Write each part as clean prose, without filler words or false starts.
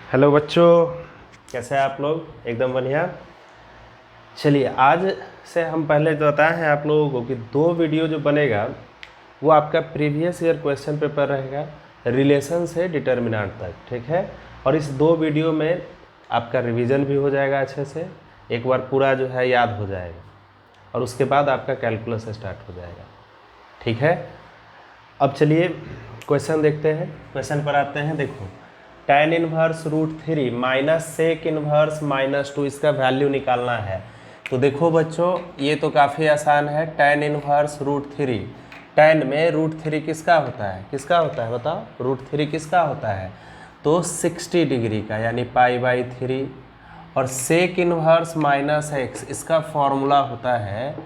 Hello बच्चों, कैसे हैं आप लोग? एकदम बढ़िया। चलिए, आज से हम पहले तो बताए हैं आप लोगों को कि 2 वीडियो जो बनेगा वो आपका प्रीवियस ईयर क्वेश्चन पेपर रहेगा रिलेशन से डिटर्मिनेंट तक, ठीक है। और इस 2 वीडियो में आपका रिवीजन भी हो जाएगा अच्छे से, एक बार पूरा जो है याद हो जाएगा, और उसके बाद आपका कैलकुलस स्टार्ट हो जाएगा, ठीक है। अब चलिए क्वेश्चन देखते हैं। क्वेश्चन पर आते हैं। देखो, tan inverse √3 minus sec inverse -2, इसका वैल्यू निकालना है। तो देखो बच्चों, ये तो काफ़ी आसान है। tan इनवर्स √3, tan में √3 किसका होता है? किसका होता है बताओ? √3 किसका होता है? तो 60 डिग्री का, यानी π/3। और सेक इनवर्स -x, इसका फॉर्मूला होता है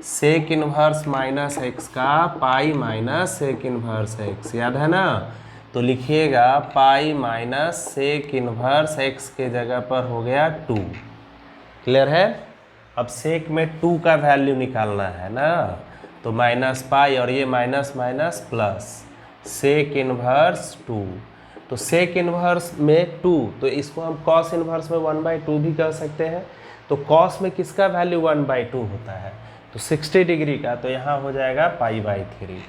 सेक इनवर्स -x का pi minus sec inverse x, याद है ना? तो लिखिएगा pi minus sec inverse x के जगह पर हो गया 2। क्लियर है? अब सेक में 2 का वैल्यू निकालना है ना, तो माइनस पाई और ये minus minus plus sec inverse 2। तो सेक इनवर्स में 2, तो इसको हम कॉस इनवर्स में 1/2 भी कह सकते हैं। तो कॉस में किसका वैल्यू 1/2 होता है? तो 60 डिग्री का, तो यहाँ हो जाएगा π/3।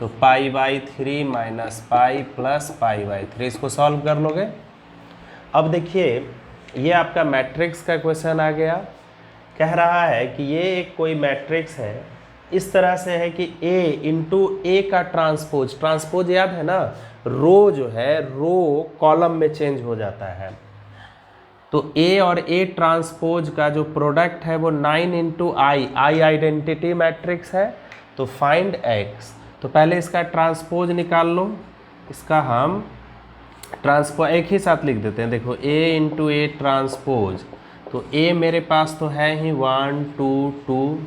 तो π/3 माइनस पाई प्लस π/3, इसको सॉल्व कर लोगे। अब देखिए, ये आपका मैट्रिक्स का क्वेश्चन आ गया। कह रहा है कि ये एक कोई मैट्रिक्स है, इस तरह से है कि A इंटू ए का ट्रांसपोज, ट्रांसपोज याद है ना? रो जो है, रो कॉलम में चेंज हो जाता है। तो A और A ट्रांसपोज का जो प्रोडक्ट है वो 9 इंटू आई आइडेंटिटी मैट्रिक्स है। तो फाइंड X, तो पहले इसका ट्रांसपोज निकाल लो। इसका हम ट्रांसपोज एक ही साथ लिख देते हैं। देखो, A इंटू ए ट्रांसपोज, तो A मेरे पास तो है ही 1 2 2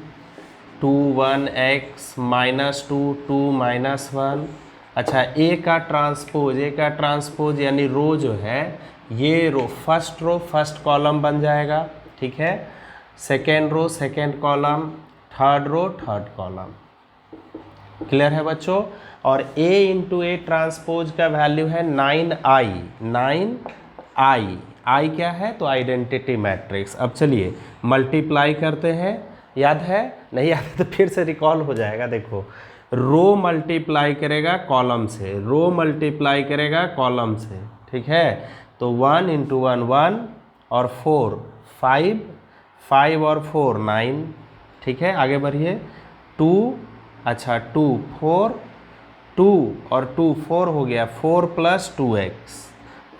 2 1 x -2 2 -1। अच्छा, A का ट्रांसपोज यानी रो जो है, ये रो फर्स्ट कॉलम बन जाएगा, ठीक है। Second row second column, third row third column. Clear है बच्चों? और A इंटू ए ट्रांसपोज का वैल्यू है 9i। 9i क्या है? तो आइडेंटिटी मैट्रिक्स। अब चलिए मल्टीप्लाई करते हैं। याद है? नहीं याद है तो फिर से रिकॉल हो जाएगा। देखो, रो मल्टीप्लाई करेगा कॉलम से, रो मल्टीप्लाई करेगा कॉलम से, ठीक है। तो 1 इंटू 1 1 और 4 5, 5 और 4 9, ठीक है। आगे बढ़िए। 2, अच्छा 2 4 2 और 2 4 हो गया, 4 + 2x,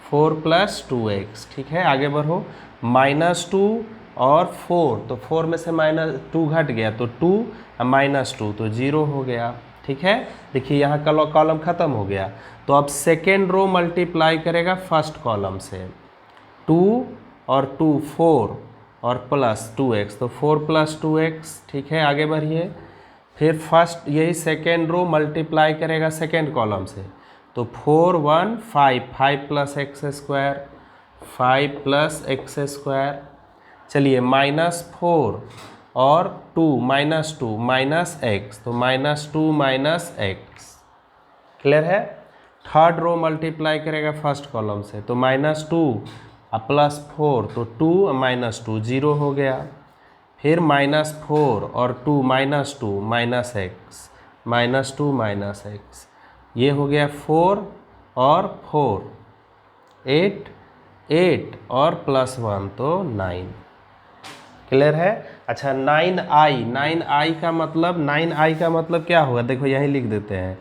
4 + 2x, ठीक है। आगे बढ़ो। -2 और 4, तो 4 में से -2 घट गया, तो 2 -2, तो 0 हो गया, ठीक है। देखिए यहाँ कॉलम ख़त्म हो गया। तो अब सेकेंड रो मल्टीप्लाई करेगा फर्स्ट कॉलम से, 2 और 2 4 और प्लस 2x, तो 4 + 2x, ठीक है। आगे बढ़िए। फिर फर्स्ट यही सेकेंड रो मल्टीप्लाई करेगा सेकेंड कॉलम से, तो 4 1 5 5 + x², 5 + x²। चलिए -4 और 2 -2 -x, तो -2 -x। क्लियर है? थर्ड रो मल्टीप्लाई करेगा फर्स्ट कॉलम से, तो -2 प्लस 4, तो 2 -2 0 हो गया। फिर -4 और 2 -2 -x, -2 -x, ये हो गया 4 और 4 8 8 और +1, तो 9। क्लियर है? अच्छा, 9i का मतलब क्या होगा? देखो यहीं लिख देते हैं।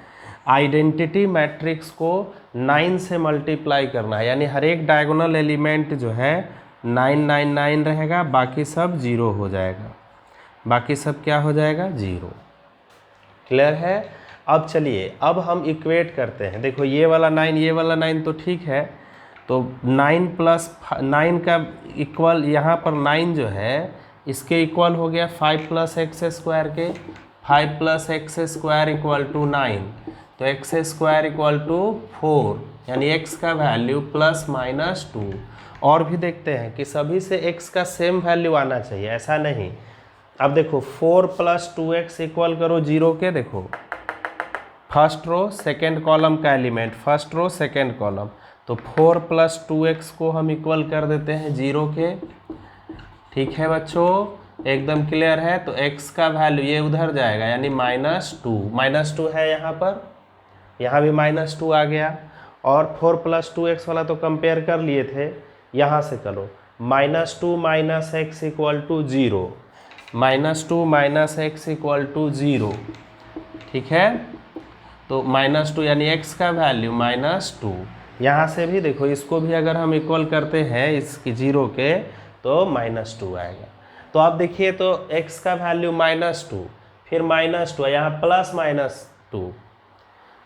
आइडेंटिटी मैट्रिक्स को 9 से मल्टीप्लाई करना है, यानी हर एक डायगोनल एलिमेंट जो है 9 9 9 रहेगा, बाकी सब 0 हो जाएगा। बाकी सब क्या हो जाएगा? 0। क्लियर है? अब चलिए, अब हम इक्वेट करते हैं। देखो, ये वाला 9 ये वाला 9 तो ठीक है। तो 9 + 9 का इक्वल, यहाँ पर 9 जो है इसके इक्वल हो गया 5 + x² के। 5 + x² = 9, तो x² = 4, यानी x का वैल्यू ±2। और भी देखते हैं कि सभी से x का सेम वैल्यू आना चाहिए, ऐसा नहीं। अब देखो, 4 + 2x इक्वल करो 0 के। देखो, फर्स्ट रो सेकेंड कॉलम का element, first row second column, तो 4 + 2x को हम इक्वल कर देते हैं 0 के। ठीक है बच्चों, एकदम क्लियर है। तो x का वैल्यू ये उधर जाएगा यानी -2 है यहाँ पर, यहाँ भी -2 आ गया। और 4 + 2x वाला तो कंपेयर कर लिए थे, यहाँ से करो -2 - x = 0, -2 - x = 0। ठीक है, तो -2 यानी x का वैल्यू -2। यहाँ से भी देखो, इसको भी अगर हम इक्वल करते हैं इसकी 0 के तो -2 आएगा। तो आप देखिए, तो x का वैल्यू -2, फिर -2, यहाँ +-2,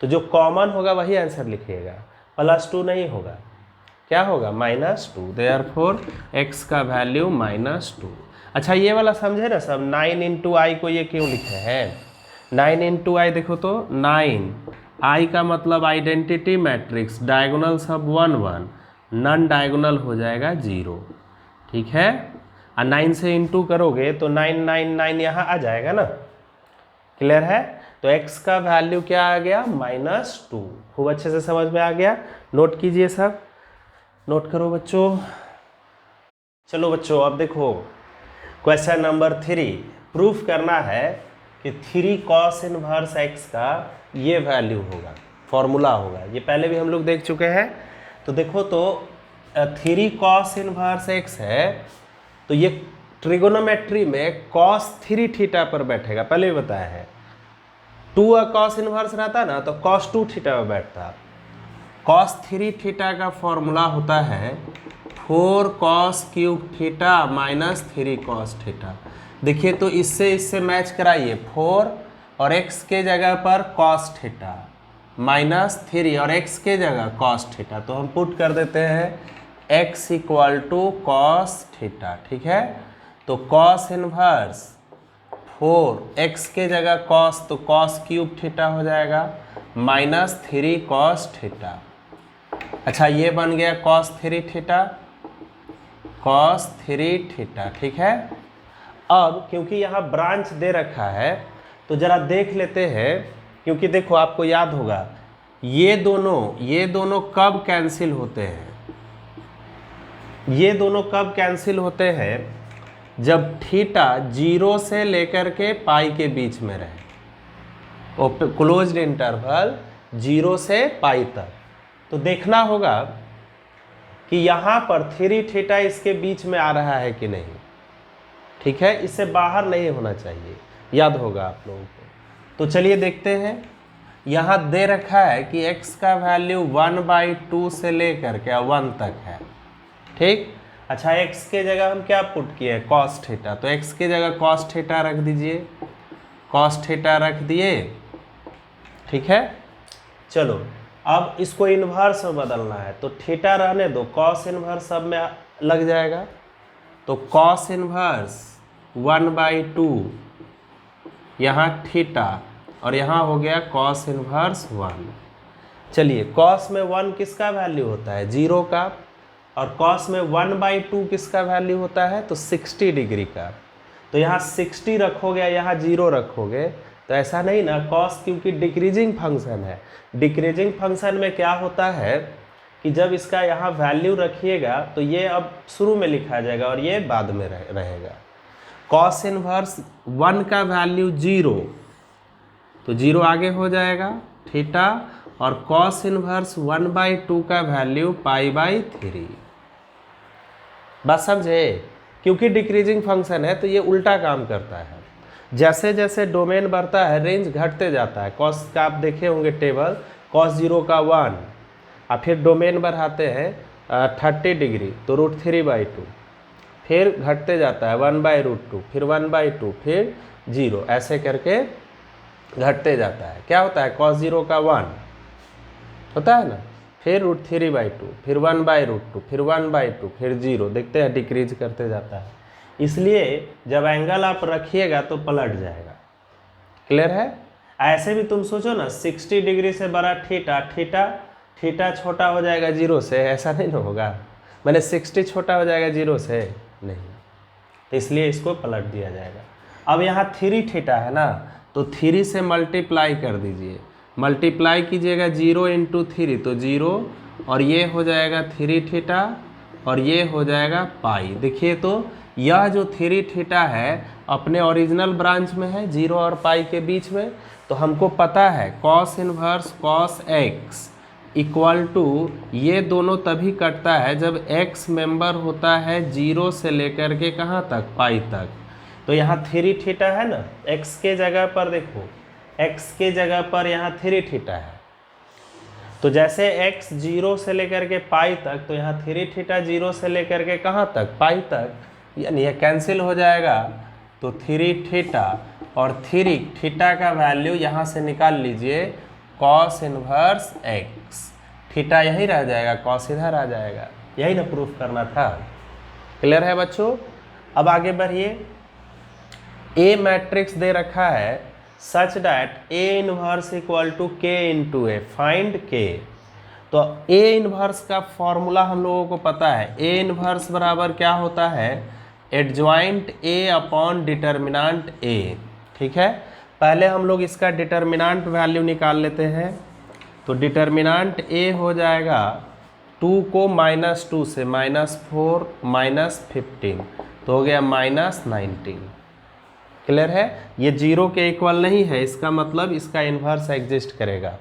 तो जो कॉमन होगा वही आंसर लिखिएगा, +2 नहीं होगा, क्या होगा -2। देयरफॉर x का वैल्यू -2। अच्छा ये वाला समझे ना सब, 9 × i को ये क्यों लिखे हैं, 9 × i देखो तो 9, i का मतलब आइडेंटिटी मैट्रिक्स, डायगोनल सब 1 1, नन डायगोनल हो जाएगा 0। ठीक है, और 9 से इंटू करोगे तो 9 9 9 यहाँ आ जाएगा ना, क्लियर है। तो x का वैल्यू क्या आ गया, -2। खूब अच्छे से समझ में आ गया, नोट कीजिए सब, नोट करो बच्चों। चलो बच्चों, अब देखो क्वेश्चन नंबर 3, प्रूफ करना है कि 3 cos इनवर्स x का ये वैल्यू होगा, फॉर्मूला होगा। ये पहले भी हम लोग देख चुके हैं। तो देखो, तो 3 cos इनवर्स x है, तो ये ट्रिगोनोमेट्री में cos 3 थीटा पर बैठेगा, पहले भी बताया है। 2 cos इनवर्स रहता ना तो cos 2 थीटा पर बैठता। cos 3 थीटा का फॉर्मूला होता है 4 cos cube theta - 3 cos theta. देखिए, तो इससे मैच कराइए, 4 और x के जगह पर cos थीटा -3 और x के जगह cos थीटा, तो हम पुट कर देते हैं x = cos थीटा। ठीक है, तो cos इनवर्स 4, x के जगह cos, तो cos क्यूब थीटा हो जाएगा -3 cos थीटा। अच्छा ये बन गया cos 3 थीटा, cos 3 थीटा। ठीक है, अब क्योंकि यहाँ ब्रांच दे रखा है तो जरा देख लेते हैं, क्योंकि देखो आपको याद होगा ये दोनों कब कैंसिल होते हैं, ये दोनों कब कैंसिल होते हैं, जब थीटा 0 से लेकर के पाई के बीच में रहे, क्लोज्ड इंटरवल 0 से पाई तक। तो देखना होगा कि यहाँ पर 3 थीटा इसके बीच में आ रहा है कि नहीं। ठीक है, इससे बाहर नहीं होना चाहिए, याद होगा आप लोगों को। तो चलिए देखते हैं, यहाँ दे रखा है कि x का वैल्यू 1/2 से लेकर के 1 तक है। ठीक, अच्छा x के जगह हम क्या पुट किए, cos थीटा, तो x के जगह cos थीटा रख दीजिए, cos थीटा रख दिए। ठीक है, चलो अब इसको इन्वर्स में बदलना है, तो थीटा रहने दो, cos इन्वर्स सब में लग जाएगा। तो cos इन्वर्स 1/2, यहाँ थीटा, और यहाँ हो गया cos इन्वर्स 1। चलिए, cos में 1 किसका वैल्यू होता है, 0 का, और cos में 1/2 किसका वैल्यू होता है, तो 60 डिग्री का। तो यहाँ 60 रखोगे, यहाँ 0 रखोगे, तो ऐसा नहीं ना, cos क्योंकि डिक्रीजिंग फंक्शन है, डिक्रीजिंग फंक्शन में क्या होता है कि जब इसका यहाँ वैल्यू रखिएगा तो ये अब शुरू में लिखा जाएगा और ये बाद में रहेगा। cos इनवर्स 1 का वैल्यू 0, तो 0 आगे हो जाएगा थीटा, और cos इनवर्स 1/2 का वैल्यू π/3। बात समझे, क्योंकि डिक्रीजिंग फंक्शन है तो ये उल्टा काम करता है, जैसे जैसे डोमेन बढ़ता है रेंज घटते जाता है। cos का आप देखे होंगे टेबल, cos 0 का 1, और फिर डोमेन बढ़ाते हैं 30 डिग्री तो √3/2, फिर घटते जाता है 1/√2, फिर 1/2, फिर 0, ऐसे करके घटते जाता है। क्या होता है, cos 0 का 1 होता है ना, फिर √3/2, फिर 1/√2, फिर 1/2, फिर 0, देखते हैं डिक्रीज करते जाता है। इसलिए जब एंगल आप रखिएगा तो पलट जाएगा, क्लियर है। ऐसे भी तुम सोचो ना, 60 डिग्री से बड़ा थीटा छोटा हो जाएगा 0 से, ऐसा नहीं ना होगा, मैंने 60 छोटा हो जाएगा 0 से नहीं, तो इसलिए इसको पलट दिया जाएगा। अब यहाँ 3 थीटा है ना, तो 3 से मल्टीप्लाई कर दीजिए, मल्टीप्लाई कीजिएगा 0 × 3 तो 0, और ये हो जाएगा 3 थीटा और ये हो जाएगा पाई। देखिए तो यह जो 3 थीटा है अपने ओरिजिनल ब्रांच में है 0 और पाई के बीच में, तो हमको पता है cos inverse cos x equal to ये दोनों तभी कटता है जब x मेंबर होता है 0 से लेकर के कहाँ तक पाई तक। तो यहाँ 3 थीटा है ना, x के जगह पर देखो, x के जगह पर यहाँ 3 थीटा है, तो जैसे x 0 से लेकर के पाई तक, तो यहाँ 3 थीटा 0 से लेकर के कहाँ तक पाई तक, यानी यह कैंसिल हो जाएगा। तो 3 थीटा और 3 थीटा का वैल्यू यहाँ से निकाल लीजिए कॉस इनवर्स x, थीटा यही रह जाएगा, कॉस इधर आ जाएगा। यही ना प्रूफ करना था। क्लियर है बच्चों? अब आगे बढ़िए। ए मैट्रिक्स दे रखा है such that A inverse equal to k into A, find k. तो ए इनवर्स का फॉर्मूला हम लोगों को पता है, ए इनवर्स बराबर क्या होता है, एडजॉइंट ए अपॉन डिटर्मिनांट ए। ठीक है, पहले हम लोग इसका डिटर्मिनांट वैल्यू निकाल लेते हैं। तो डिटर्मिनांट ए हो जाएगा 2 को -2 से -4 -15, तो हो गया -19। क्लियर है? ये 0 के इक्वल नहीं है, इसका मतलब इसका इन्वर्स एग्जिस्ट करेगा।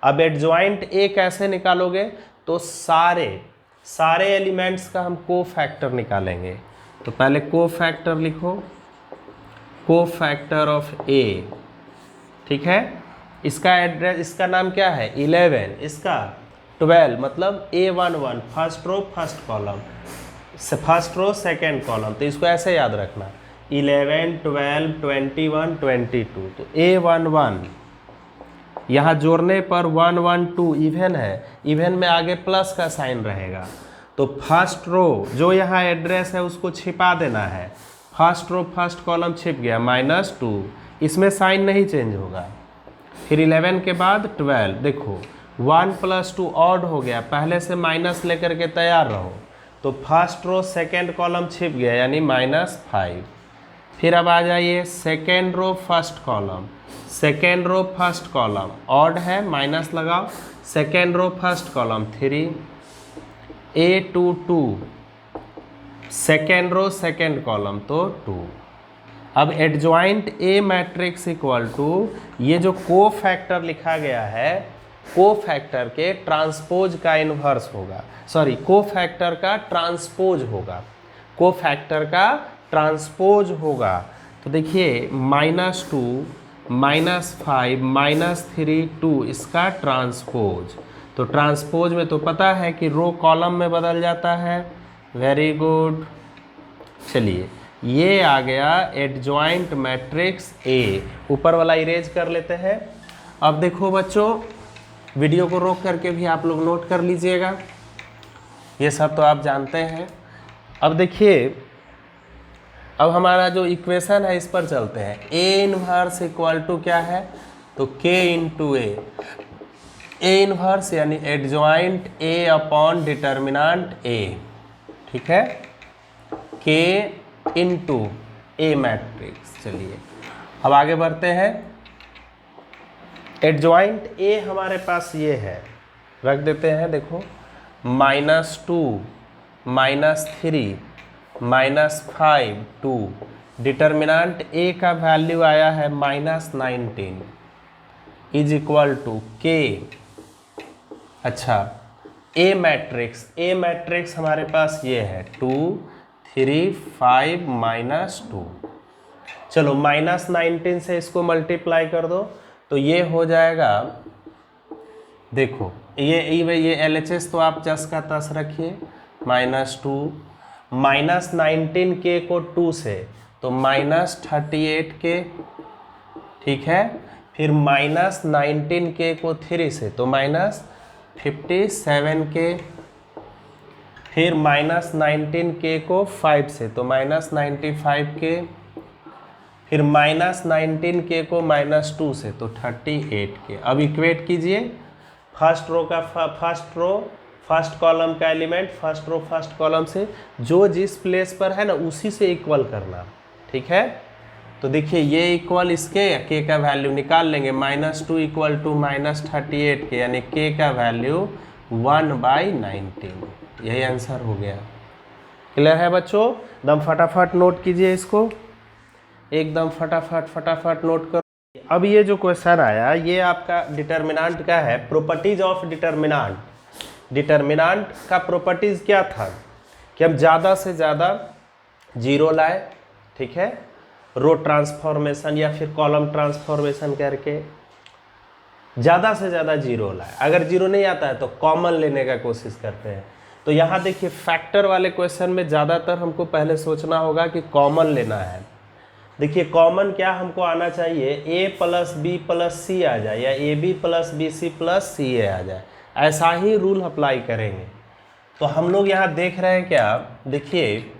अब एडजॉइंट ए कैसे निकालोगे, तो सारे एलिमेंट्स का हम को फैक्टर निकालेंगे। तो पहले को फैक्टर लिखो, को फैक्टर ऑफ ए। ठीक है, इसका एड्रेस, इसका नाम क्या है 11, इसका 12, मतलब A11 first row first column, first row second column. तो इसको ऐसे याद रखना 11 12 21 22। तो A11 यहाँ जोड़ने पर 1 1 2 इवन है, इवन में आगे प्लस का साइन रहेगा। तो फर्स्ट रो जो यहाँ एड्रेस है उसको छिपा देना है, फर्स्ट रो फर्स्ट कॉलम छिप गया -2, इसमें साइन नहीं चेंज होगा। फिर 11 के बाद 12, देखो 1 + 2 ऑड हो गया, पहले से माइनस लेकर के तैयार रहो। तो फर्स्ट रो सेकेंड कॉलम छिप गया यानी -5। फिर अब आ जाइए second row first column, second row first column odd है, माइनस लगाओ, second row first column 3, A22 second row second column तो 2। अब adjoint A matrix equal to ये जो को फैक्टर लिखा गया है, को फैक्टर के ट्रांसपोज का इन्वर्स होगा, सॉरी को फैक्टर का ट्रांसपोज होगा, को फैक्टर का ट्रांसपोज होगा। तो देखिए -2 -5 -3 2 इसका ट्रांसपोज। तो ट्रांसपोज में तो पता है कि रो कॉलम में बदल जाता है। Very good. चलिए ये आ गया एडजॉइंट मैट्रिक्स ए। ऊपर वाला इरेज कर लेते हैं। अब देखो बच्चों, वीडियो को रोक करके भी आप लोग नोट कर लीजिएगा, ये सब तो आप जानते हैं। अब देखिए, अब हमारा जो इक्वेशन है इस पर चलते हैं। ए इनवर्स इक्वल टू क्या है, तो के इंटू ए, ए इनवर्स यानी एडजॉइंट ए अपॉन डिटर्मिनांट ए। ठीक है, के इंटू ए मैट्रिक्स। चलिए अब आगे बढ़ते हैं। एडजॉइंट ए हमारे पास ये है, रख देते हैं। देखो -2 -3 -5 2, डिटर्मिनांट ए का वैल्यू आया है -19 इज इक्वल टू के। अच्छा, ए मैट्रिक्स हमारे पास ये है 2 3 5 -2। चलो -19 से इसको मल्टीप्लाई कर दो तो ये हो जाएगा, देखो ये LHS तो आप जस का तस रखिए, -2 -19 के को 2 से तो -38 के। ठीक है, फिर -19 के को 3 से तो -57 के, फिर -19 के को 5 से तो -95 के, फिर -19 के को -2 से तो 38 के। अब इक्वेट कीजिए, फर्स्ट रो का फर्स्ट कॉलम का element first row first column से जो जिस प्लेस पर है ना उसी से इक्वल करना। ठीक है, तो देखिए ये इक्वल इसके, के का वैल्यू निकाल लेंगे, -2 इक्वल टू -38 के, यानी के का वैल्यू 1/19। यही आंसर हो गया। क्लियर है बच्चों? एकदम फटाफट नोट कीजिए इसको, एकदम फटाफट नोट करो। अब ये जो क्वेश्चन आया ये आपका डिटर्मिनेंट का है, प्रॉपर्टीज ऑफ डिटर्मिनेंट। डिटर्मिनेंट का प्रॉपर्टीज क्या था कि हम ज़्यादा से ज़्यादा जीरो लाए, ठीक है, रो ट्रांसफॉर्मेशन या फिर कॉलम ट्रांसफॉर्मेशन करके ज़्यादा से ज़्यादा जीरो लाए। अगर जीरो नहीं आता है तो कॉमन लेने का कोशिश करते हैं। तो यहाँ देखिए फैक्टर वाले क्वेश्चन में ज़्यादातर हमको पहले सोचना होगा कि कॉमन लेना है। देखिए कॉमन क्या हमको आना चाहिए, a plus B plus C आ जाए या A B plus B C plus C A आ जाए, ऐसा ही रूल अप्लाई करेंगे। तो हम लोग यहाँ देख रहे हैं क्या, देखिए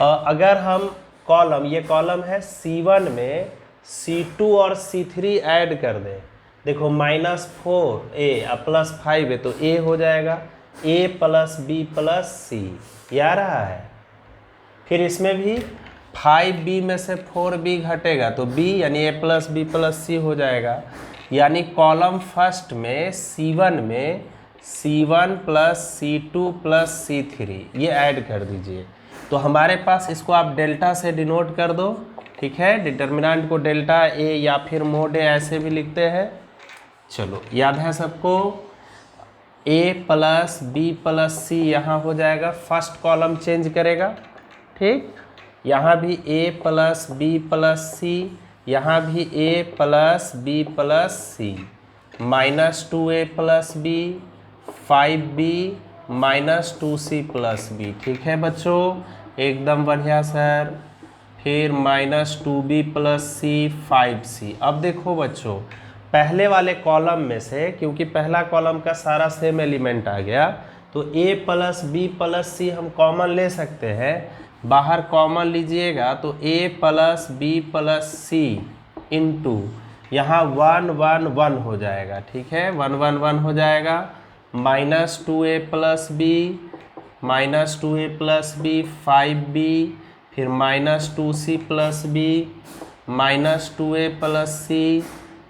अगर हम कॉलम, ये कॉलम है C1 में C2 और C3 ऐड कर दें, देखो -4a प्लस 5 है तो a हो जाएगा, a प्लस बी प्लस सी, ये आ रहा है। फिर इसमें भी 5b में से 4b घटेगा तो b यानी a प्लस बी प्लस सी हो जाएगा। यानी कॉलम फर्स्ट में C1 में C1 plus C2 plus C3 ये ऐड कर दीजिए। तो हमारे पास इसको आप डेल्टा से डिनोट कर दो, ठीक है, डिटर्मिनेंट को डेल्टा ए या फिर मोड ए ऐसे भी लिखते हैं। चलो याद है सबको, a plus B plus C यहाँ हो जाएगा, फर्स्ट कॉलम चेंज करेगा, ठीक, यहाँ भी a plus B plus C, यहाँ भी a plus B plus C, -2a plus B, 5b -2c plus B, ठीक है बच्चों, एकदम बढ़िया सर। फिर -2b प्लस सी 5c। अब देखो बच्चों पहले वाले कॉलम में से, क्योंकि पहला कॉलम का सारा सेम एलिमेंट आ गया, तो a प्लस बी प्लस सी हम कॉमन ले सकते हैं। बाहर कॉमन लीजिएगा तो a plus B plus C into यहाँ 1 1 1 हो जाएगा, ठीक है, 1 1 1 हो जाएगा, -2a plus B, -2a plus B 5b, फिर -2c plus B, -2a plus C,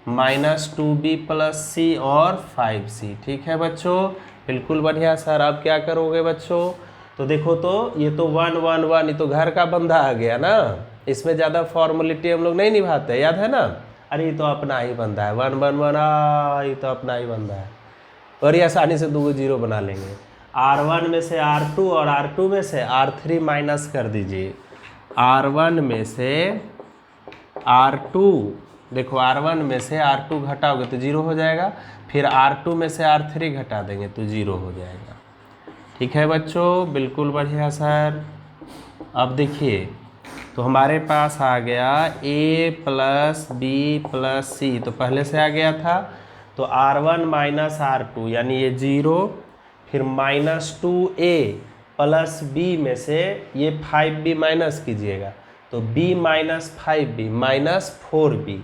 -2b plus C और 5c, ठीक है बच्चों, बिल्कुल बढ़िया सर। अब क्या करोगे बच्चों, तो देखो तो ये तो 1 1 1, ये तो घर का बंदा आ गया ना, इसमें ज़्यादा फॉर्मेलिटी हम लोग नहीं निभाते, याद है ना, अरे ये तो अपना ही बंदा है, 1 1 1, ये तो अपना ही बंदा है, और ये आसानी से 2 जीरो बना लेंगे। R1 में से R2 और R2 में से R3 माइनस कर दीजिए, R1 में से R2, देखो R1 में से R2 घटाओगे तो 0 हो जाएगा, फिर R2 में से R3 घटा देंगे तो 0 हो जाएगा, ठीक है बच्चों, बिल्कुल बढ़िया सर। अब देखिए तो हमारे पास आ गया a प्लस बी प्लस सी, तो पहले से आ गया था, तो R1 माइनस R2 यानी ये 0, फिर -2a प्लस बी में से ये 5b माइनस कीजिएगा तो b minus 5b minus 4b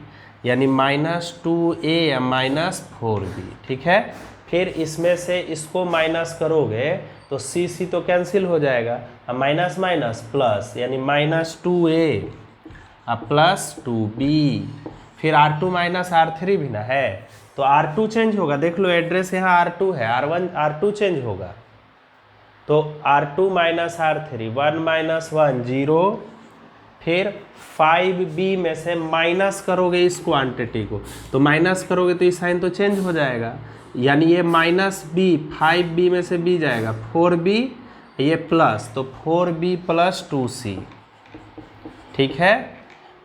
यानी -2a या -4b, ठीक है। फिर इसमें से इसको माइनस करोगे तो c तो कैंसिल हो जाएगा, माइनस माइनस प्लस यानी -2a प्लस 2b, फिर R2 माइनस R3 भी ना है तो R2 चेंज होगा, देख लो एड्रेस यहाँ R2 है, R2 चेंज होगा तो R2 माइनस R3 1 माइनस 1 0, फिर 5b में से माइनस करोगे इस क्वांटिटी को, तो माइनस करोगे तो इस साइन तो चेंज हो जाएगा, यानी ये -b 5b में से b जाएगा 4b, ये प्लस तो 4b प्लस 2c, ठीक है।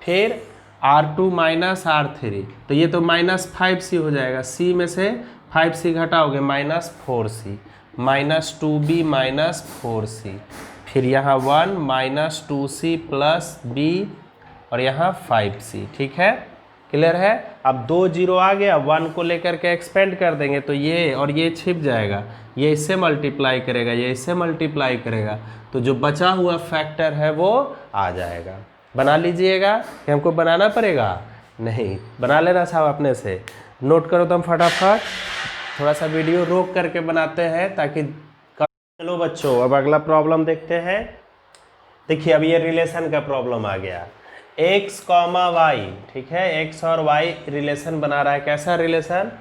फिर R2 माइनस R3 तो ये तो -5c हो जाएगा, c में से 5c घटाओगे -4c, -2b minus 4c, फिर यहाँ 1 -2c प्लस b और यहाँ 5c, ठीक है, क्लियर है। अब 2 जीरो आ गया, 1 को लेकर के एक्सपेंड कर देंगे तो ये और ये छिप जाएगा, ये इससे मल्टीप्लाई करेगा, ये इससे मल्टीप्लाई करेगा, तो जो बचा हुआ फैक्टर है वो आ जाएगा। बना लीजिएगा कि हमको बनाना पड़ेगा, नहीं बना लेना साहब अपने से, नोट करो तुम फटाफट, थोड़ा सा वीडियो रोक करके बनाते हैं ताकि। चलो बच्चों अब अगला प्रॉब्लम देखते हैं। देखिए अब ये रिलेशन का प्रॉब्लम आ गया, x, y, ठीक है, x और y रिलेशन बना रहा है, कैसा रिलेशन,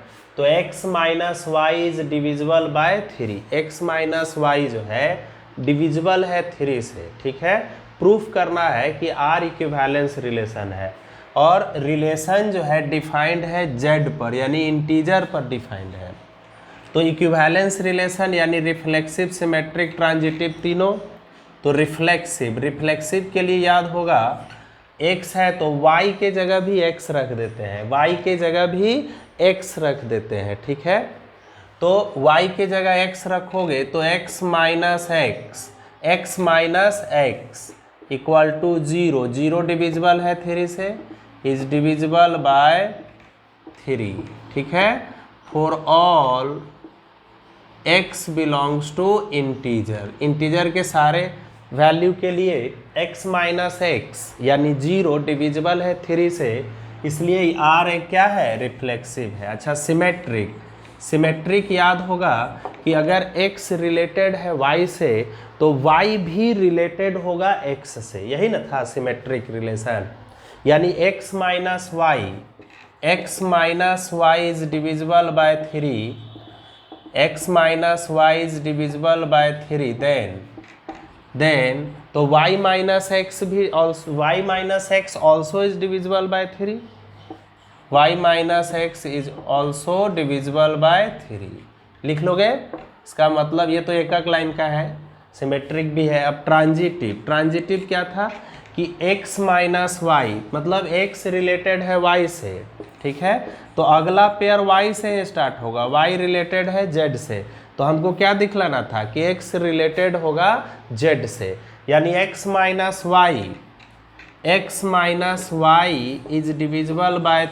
तो x minus Y is divisible by 3। x minus Y जो है डिविजिबल है 3 से, ठीक है। प्रूफ करना है कि R इक्विवेलेंस रिलेशन है, और रिलेशन जो है डिफाइंड है z पर, यानी इंटीजर पर डिफाइंड है। तो इक्विवेलेंस रिलेशन यानी रिफ्लेक्सिव, सिमेट्रिक, ट्रांजिटिव तीनों। तो रिफ्लेक्सिव के लिए याद होगा x है तो y के जगह भी x रख देते हैं, y के जगह भी x रख देते हैं, ठीक है। तो y के जगह x रखोगे तो x minus X equal to 0। 0 divisible है 3 से, इज डिविजिबल बाय 3, ठीक है। For all x belongs to integer, integer के सारे वैल्यू के लिए x माइनस एक्स यानी 0 डिविजिबल है 3 से, इसलिए R एक क्या है, रिफ्लेक्सिव है। अच्छा, सिमेट्रिक याद होगा कि अगर x रिलेटेड है y से तो y भी रिलेटेड होगा x से, यही ना था सिमेट्रिक रिलेशन। यानी x minus Y is divisible by 3, x minus Y is divisible by 3, then तो y माइनस एक्स भी y minus X also is divisible by 3, y minus X is also divisible by 3। लिख लोगे, इसका मतलब ये तो एक लाइन का है, सिमेट्रिक भी है। अब ट्रांजिटिव क्या था कि x माइनस वाई, मतलब x रिलेटेड है y से, ठीक है। तो अगला पेयर y से स्टार्ट होगा, y रिलेटेड है z से, तो हमको क्या दिखलाना था कि x रिलेटेड होगा z से, यानी x minus Y is divisible by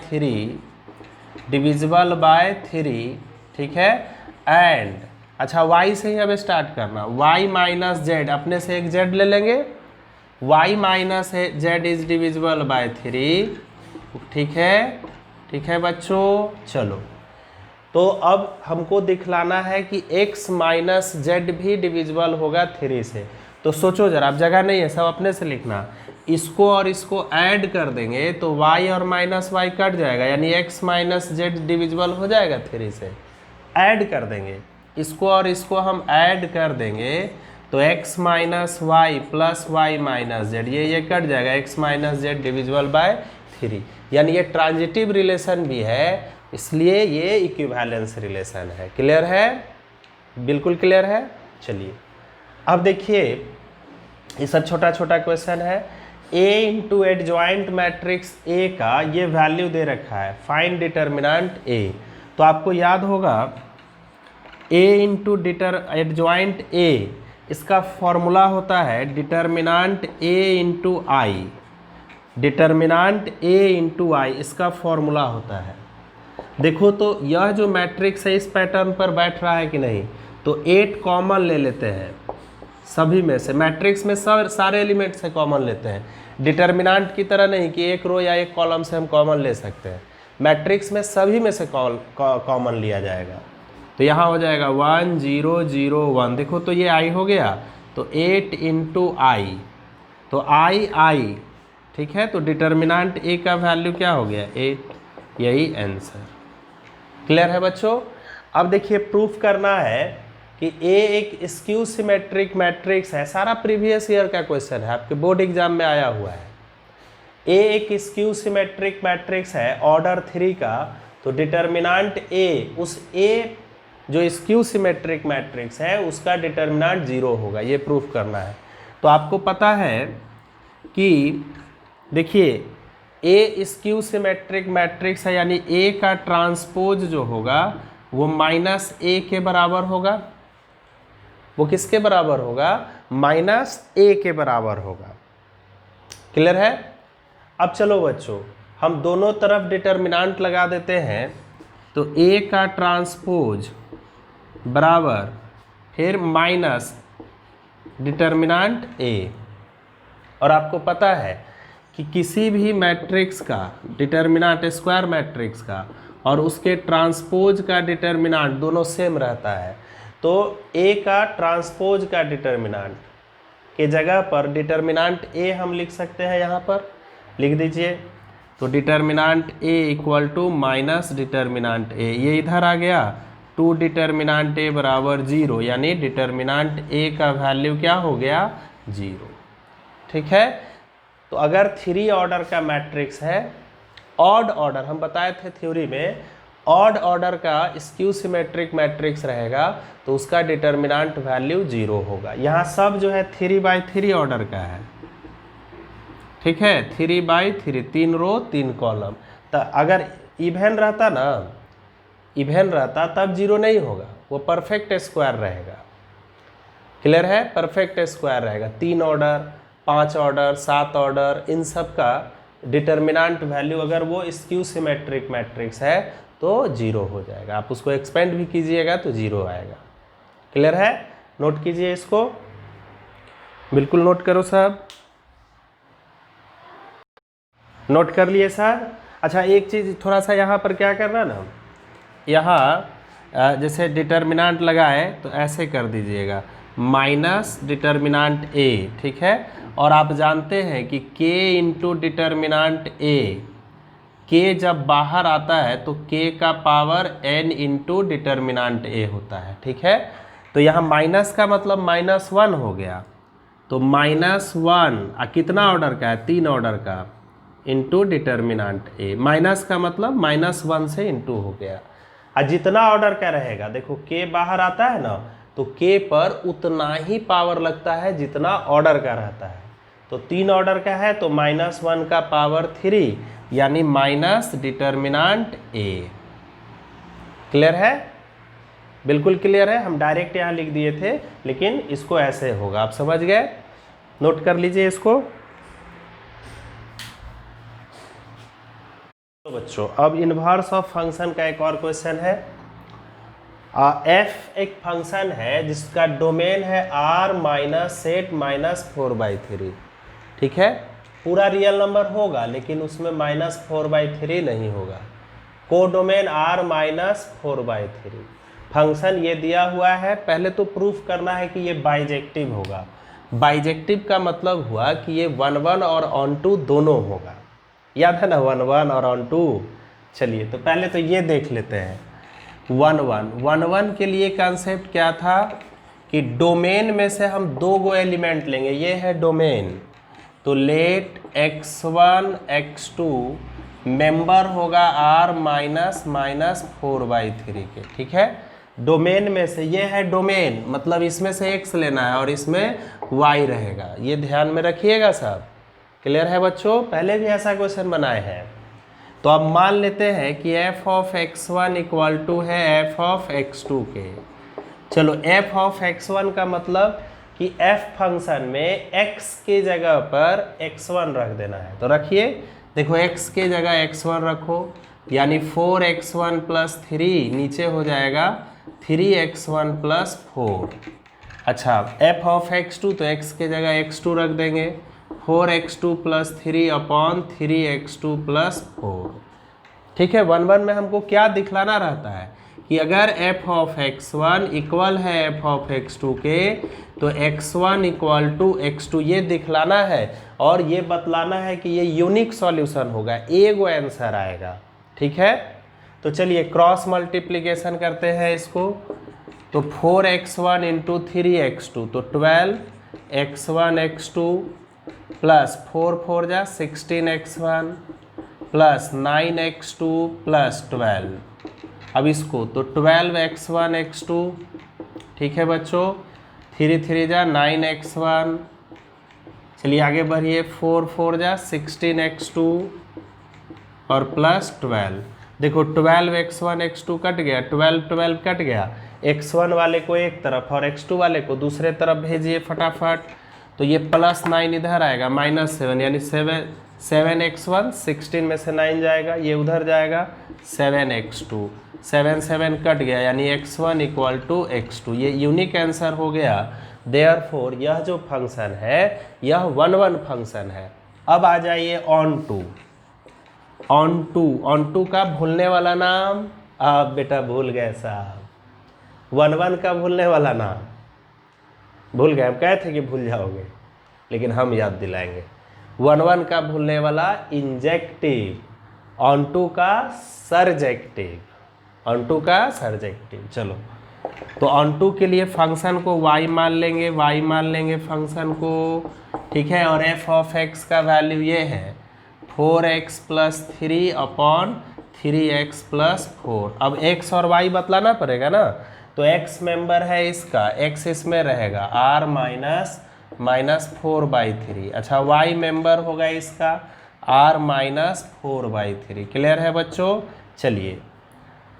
3, ठीक है। एंड अच्छा, y से ही अब स्टार्ट करना, y माइनस जेड, अपने से एक z ले लेंगे, y minus Z is divisible by 3, ठीक है बच्चों। चलो, तो अब हमको दिखलाना है कि x माइनस जेड भी डिविजिबल होगा 3 से। तो सोचो जरा, अब जगह नहीं है, सब अपने से लिखना। इसको और इसको ऐड कर देंगे तो y और माइनस वाई कट जाएगा, यानी x माइनस जेड डिविजिबल हो जाएगा 3 से। ऐड कर देंगे, इसको और इसको हम ऐड कर देंगे तो x minus Y plus Y minus Z, ये कट जाएगा, x minus Z divisible by 3। यानी ये ट्रांजिटिव रिलेशन भी है, इसलिए ये इक्विवेलेंस रिलेशन है। क्लियर है, बिल्कुल क्लियर है। चलिए अब देखिए, ये सब छोटा छोटा क्वेश्चन है। A into adjoint matrix A का ये वैल्यू दे रखा है, फाइंड डिटर्मिनेंट A। तो आपको याद होगा A इंटू एडजॉइंट A, इसका फॉर्मूला होता है determinant A into I, determinant A into I इसका फॉर्मूला होता है। देखो तो यह जो मैट्रिक्स है इस पैटर्न पर बैठ रहा है कि नहीं, तो 8 कॉमन ले लेते हैं सभी में से, मैट्रिक्स में सारे एलिमेंट से कॉमन लेते हैं। डिटर्मिनेंट की तरह नहीं कि एक रो या एक कॉलम से हम कॉमन ले सकते हैं, मैट्रिक्स में सभी में से कॉमन लिया जाएगा। तो यहाँ हो जाएगा 1 0 0 1, देखो तो ये आई हो गया, तो 8 इंटू आई, तो आई, ठीक है। तो डिटर्मिनेंट A का वैल्यू क्या हो गया, 8, यही आंसर। क्लियर है बच्चों। अब देखिए, प्रूफ करना है कि A एक स्क्यू सिमेट्रिक मैट्रिक्स है, सारा प्रीवियस ईयर का क्वेश्चन है, आपके बोर्ड एग्जाम में आया हुआ है। A एक स्क्यू सिमेट्रिक मैट्रिक्स है ऑर्डर 3 का, तो डिटर्मिनेंट A, उस A जो स्क्यू सिमेट्रिक मैट्रिक्स है उसका डिटर्मिनेंट 0 होगा, ये प्रूफ करना है। तो आपको पता है कि देखिए A स्क्यू सिमेट्रिक मैट्रिक्स है, यानी A का ट्रांसपोज जो होगा वो माइनस A के बराबर होगा। वो किसके बराबर होगा, माइनस A के बराबर होगा। क्लियर है। अब चलो बच्चों, हम दोनों तरफ डिटर्मिनेंट लगा देते हैं, तो A का ट्रांसपोज बराबर फिर माइनस डिटर्मिनेंट A। और आपको पता है कि किसी भी मैट्रिक्स का डिटर्मिनेंट, स्क्वायर मैट्रिक्स का और उसके ट्रांसपोज का डिटर्मिनेंट दोनों सेम रहता है। तो A का ट्रांसपोज का डिटर्मिनेंट के जगह पर डिटर्मिनेंट A हम लिख सकते हैं, यहाँ पर लिख दीजिए तो determinant A equal to minus determinant A, ये इधर आ गया, 2 डिटर्मिनांट ए बराबर 0, यानी डिटर्मिनांट ए का वैल्यू क्या हो गया 0। ठीक है, तो अगर 3 ऑर्डर का मैट्रिक्स है, ऑड ऑर्डर हम बताए थे थ्योरी में, ऑड ऑर्डर का स्क्यू सिमेट्रिक मैट्रिक्स रहेगा तो उसका डिटर्मिनांट वैल्यू 0 होगा। यहाँ सब जो है 3/3 ऑर्डर का है। ठीक है, 3/3, 3 रो 3 कॉलम। तो अगर इवेन रहता ना, इवेन रहता तब 0 नहीं होगा, वो परफेक्ट स्क्वायर रहेगा। क्लियर है, परफेक्ट स्क्वायर रहेगा। 3 ऑर्डर, 5 ऑर्डर, 7 ऑर्डर, इन सब का डिटर्मिनांट वैल्यू अगर वो स्क्यू सिमेट्रिक मैट्रिक्स है तो 0 हो जाएगा। आप उसको एक्सपेंड भी कीजिएगा तो 0 आएगा। क्लियर है, नोट कीजिए इसको, बिल्कुल नोट करो साहब, नोट कर लिए सर। अच्छा, एक चीज़ थोड़ा सा यहाँ पर क्या करना ना, यहाँ जैसे डिटर्मिनांट लगाए तो ऐसे कर दीजिएगा, माइनस डिटर्मिनांट ए। ठीक है, और आप जानते हैं कि k इंटू डिटर्मिनांट ए, k जब बाहर आता है तो k का पावर n इंटू डिटर्मिनांट ए होता है। ठीक है, तो यहाँ माइनस का मतलब -1 हो गया, तो -1 कितना ऑर्डर का है, 3 ऑर्डर का, इंटू डिटर्मिनांट ए। माइनस का मतलब -1 से इंटू हो गया। और जितना ऑर्डर का रहेगा, देखो k बाहर आता है ना, तो k पर उतना ही पावर लगता है जितना ऑर्डर का रहता है। तो 3 ऑर्डर का है तो -1 का पावर 3, यानी माइनस डिटर्मिनांट ए। क्लियर है, बिल्कुल क्लियर है। हम डायरेक्ट यहाँ लिख दिए थे, लेकिन इसको ऐसे होगा, आप समझ गए, नोट कर लीजिए इसको। तो बच्चों, अब इनवर्स ऑफ फंक्शन का एक और क्वेश्चन है। f एक फंक्शन है जिसका डोमेन है r माइनस सेट -4/3। ठीक है, पूरा रियल नंबर होगा लेकिन उसमें -4/3 नहीं होगा। को डोमेन r -4/3 फंक्शन ये दिया हुआ है। पहले तो प्रूफ करना है कि ये बाइजेक्टिव होगा। बाइजेक्टिव का मतलब हुआ कि ये 1 1 और ऑन टू दोनों होगा। याद है ना, 1 1 और ऑन टू। चलिए, तो पहले तो ये देख लेते हैं। 1 1 के लिए कॉन्सेप्ट क्या था कि डोमेन में से हम 2 एलिमेंट लेंगे, ये है डोमेन। तो लेट x1 x2 मेंबर होगा r -4/3 के। ठीक है, डोमेन में से, ये है डोमेन, मतलब इसमें से x लेना है और इसमें y रहेगा, ये ध्यान में रखिएगा साहब। क्लियर है बच्चों, पहले भी ऐसा क्वेश्चन बनाए हैं। तो अब मान लेते हैं कि f of x1 equal to है f ऑफ x2 के। चलो, f ऑफ x1 का मतलब कि f फंक्शन में x के जगह पर x1 रख देना है। तो रखिए, देखो x के जगह x1 रखो, यानी 4x1 + 3 नीचे हो जाएगा 3x1 + 4। अच्छा, f ऑफ x2, तो x के जगह x2 रख देंगे, 4x2 + 3 अपॉन 3x2 + 4। ठीक है, 1 1 में हमको क्या दिखलाना रहता है कि अगर f ऑफ x1 इक्वल है f ऑफ x2 के, तो x1 इक्वल टू x2 ये दिखलाना है और ये बतलाना है कि ये यूनिक सॉल्यूशन होगा, एगो आंसर आएगा। ठीक है, तो चलिए क्रॉस मल्टीप्लिकेशन करते हैं इसको। तो 4x1 × 3x2, तो 12x1 x2 प्लस 4 4 जा 16x1 प्लस 9x2 प्लस 12। अब इसको तो 12x1 x2, ठीक है बच्चों, 3 3 जा 9x1। चलिए आगे बढ़िए, 4 4 जा 16x2 और प्लस 12। देखो 12x1 x2 कट गया, 12 12 कट गया, x1 वाले को एक तरफ और x2 वाले को दूसरे तरफ भेजिए फटाफट। तो ये +9 इधर आएगा, -7, यानी 7x1, 16 में से 9 जाएगा, ये उधर जाएगा 7x2, 7 7 कट गया, यानी x1 इक्वल टू x2। ये यूनिक आंसर हो गया। देयरफॉर यह जो फंक्शन है यह 1 1 फंक्शन है। अब आ जाइए ऑन टू का भूलने वाला नाम। आप बेटा भूल गए साहब, 1 1 का भूलने वाला नाम भूल गए। हम कहे थे कि भूल जाओगे, लेकिन हम याद दिलाएंगे। 1 1 का भूलने वाला इंजेक्टिव। ऑनटू का सर्जेक्टिव, ऑनटू का सर्जेक्टिव। चलो, तो ऑनटू के लिए फंक्शन को y मान लेंगे, y मान लेंगे फंक्शन को, ठीक है। और f ऑफ x का वैल्यू ये है 4x plus 3 upon 3x plus 4। अब x और y बतलाना पड़ेगा ना, तो x मेंबर है इसका, x इसमें रहेगा r माइनस 4/3। अच्छा, y मेंबर होगा इसका r माइनस 4/3। क्लियर है बच्चों? चलिए,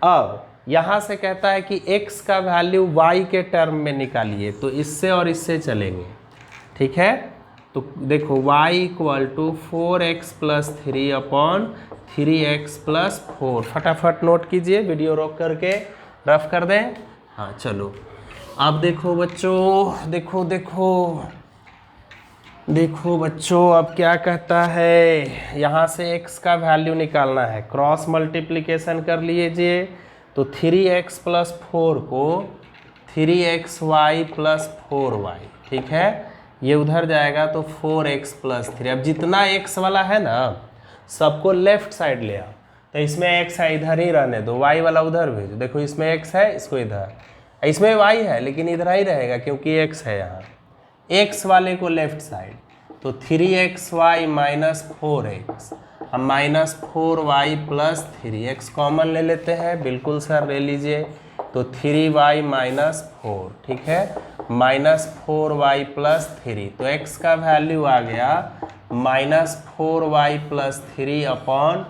अब यहाँ से कहता है कि x का वैल्यू y के टर्म में निकालिए, तो इससे और इससे चलेंगे, ठीक है। तो देखो y equal to 4x plus 3 upon 3x plus 4। फटाफट नोट कीजिए, वीडियो रोक करके रफ कर दें। हाँ चलो, अब देखो बच्चों, देखो बच्चों, अब क्या कहता है, यहाँ से x का वैल्यू निकालना है। क्रॉस मल्टीप्लिकेशन कर लीजिए, तो 3x प्लस 4 को 3xy प्लस 4y, ठीक है। ये उधर जाएगा तो 4x प्लस 3। अब जितना x वाला है ना, सबको लेफ्ट साइड ले आओ। तो इसमें x है, इधर ही रहने दो, y वाला उधर भेजो। देखो इसमें x है, इसको इधर, इसमें y है लेकिन इधर ही रहेगा क्योंकि x है यहाँ। x वाले को लेफ्ट साइड, तो 3xy माइनस 4x, हम minus 4y plus 3x common ले लेते हैं। बिल्कुल सर, ले लीजिए। तो 3y माइनस 4, ठीक है, माइनस 4y प्लस 3। तो x का वैल्यू आ गया minus 4y plus 3 upon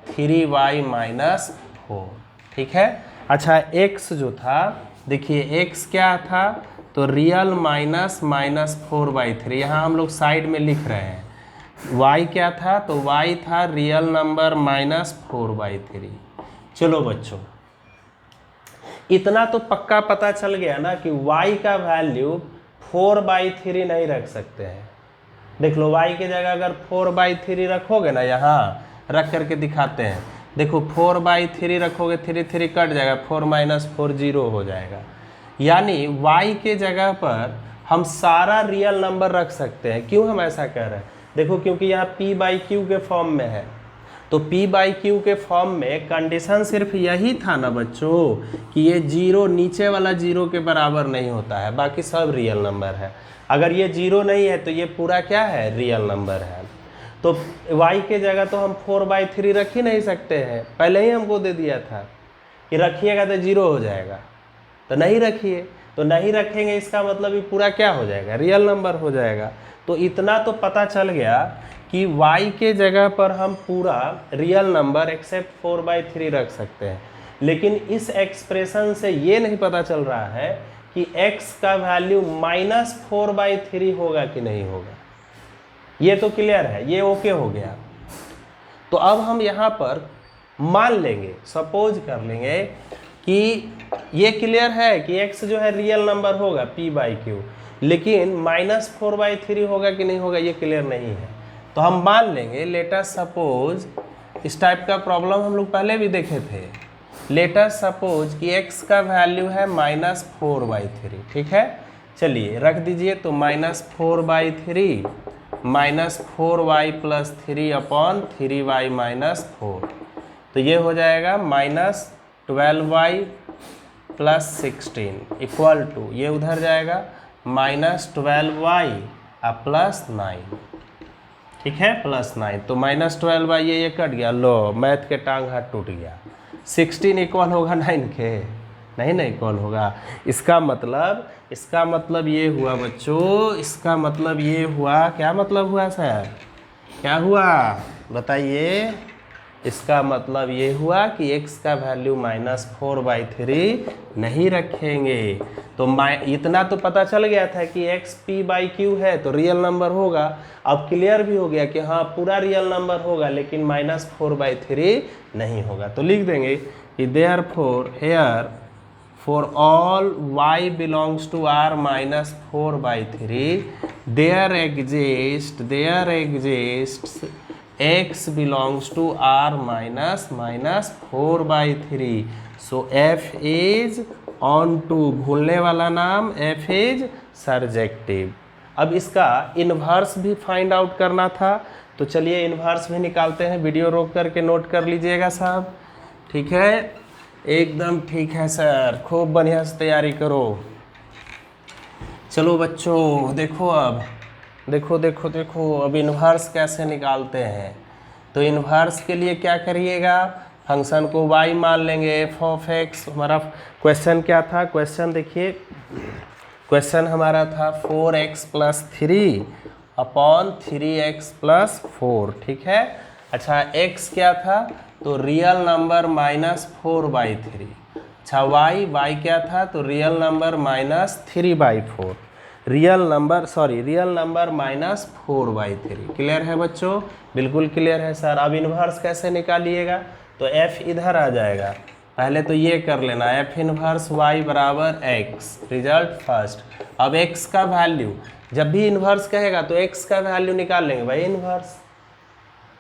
3y minus 4, ठीक है। अच्छा, x जो था, देखिए x क्या था, तो रियल माइनस 4/3, यहाँ हम लोग साइड में लिख रहे हैं। y क्या था, तो y था रियल नंबर माइनस 4/3। चलो बच्चों, इतना तो पक्का पता चल गया ना कि y का वैल्यू 4/3 नहीं रख सकते हैं। देख लो, y की जगह अगर 4/3 रखोगे ना, यहाँ रख करके दिखाते हैं। देखो 4/3 रखोगे, 3 कट जाएगा, 4 माइनस 4 0 हो जाएगा। यानी y के जगह पर हम सारा रियल नंबर रख सकते हैं। क्यों हम ऐसा कह रहे हैं? देखो, क्योंकि यहाँ p/q के फॉर्म में है, तो p/q के फॉर्म में कंडीशन सिर्फ यही था ना बच्चों कि ये 0 नीचे वाला 0 के बराबर नहीं होता है, बाकी सब रियल नंबर है। अगर ये 0 नहीं है तो ये पूरा क्या है, रियल नंबर है। तो y के जगह तो हम 4/3 रख ही नहीं सकते हैं, पहले ही हमको दे दिया था कि रखिएगा तो 0 हो जाएगा, तो नहीं रखिए। तो नहीं रखेंगे, इसका मतलब ये पूरा क्या हो जाएगा, रियल नंबर हो जाएगा। तो इतना तो पता चल गया कि y के जगह पर हम पूरा रियल नंबर एक्सेप्ट 4/3 रख सकते हैं। लेकिन इस एक्सप्रेशन से ये नहीं पता चल रहा है कि x का वैल्यू माइनस 4/3 होगा कि नहीं होगा। ये तो क्लियर है, ये ओके हो गया। तो अब हम यहाँ पर मान लेंगे, सपोज कर लेंगे कि ये क्लियर है कि x जो है रियल नंबर होगा p/q, लेकिन माइनस 4/3 होगा कि नहीं होगा ये क्लियर नहीं है। तो हम मान लेंगे, लेट अस सपोज, इस टाइप का प्रॉब्लम हम लोग पहले भी देखे थे। लेट अस सपोज कि x का वैल्यू है माइनस 4/3, ठीक है। चलिए रख दीजिए, तो minus 4/3 minus 4y plus 3 upon 3y minus 4। तो ये हो जाएगा minus 12y plus 16 equal to, ये उधर जाएगा माइनस 12y प्लस 9, ठीक है, प्लस 9। तो माइनस 12y ये कट गया, लो मैथ के टांग हाथ टूट गया। 16 इक्वल होगा 9 के, नहीं ना इक्वल होगा। इसका मतलब ये हुआ बच्चों, इसका मतलब ये हुआ, क्या मतलब हुआ सर, क्या हुआ बताइए। इसका मतलब ये हुआ कि x का वैल्यू माइनस 4/3 नहीं रखेंगे। तो इतना तो पता चल गया था कि x p/q है तो रियल नंबर होगा। अब क्लियर भी हो गया कि हाँ पूरा रियल नंबर होगा, लेकिन माइनस 4/3 नहीं होगा। तो लिख देंगे कि therefore here for all y belongs to r minus 4/3 there exists x belongs to r minus 4/3। so f is onto, भूलने वाला नाम, f is surjective। अब इसका इन्वर्स भी फाइंड आउट करना था, तो चलिए इन्वर्स भी निकालते हैं। वीडियो रोक करके नोट कर लीजिएगा साहब, ठीक है? एकदम ठीक है सर, खूब बढ़िया से तैयारी करो। चलो बच्चों देखो, अब देखो देखो देखो अब इन्वर्स कैसे निकालते हैं। तो इन्वर्स के लिए क्या करिएगा, फंक्शन को y मान लेंगे, f ऑफ x। हमारा क्वेश्चन क्या था, क्वेश्चन देखिए, क्वेश्चन हमारा था 4x plus 3 upon 3x plus 4, ठीक है? अच्छा x क्या था, तो रियल नंबर माइनस 4/3। अच्छा y क्या था, तो real number minus 3/4, real number minus 4/3। Clear है बच्चों? बिल्कुल क्लियर है सर। अब इन्वर्स कैसे निकालिएगा, तो f इधर आ जाएगा, पहले तो ये कर लेना, f इन्वर्स y बराबर x, रिजल्ट फर्स्ट। अब x का वैल्यू, जब भी इन्वर्स कहेगा तो x का वैल्यू निकाल लेंगे भाई, इन्वर्स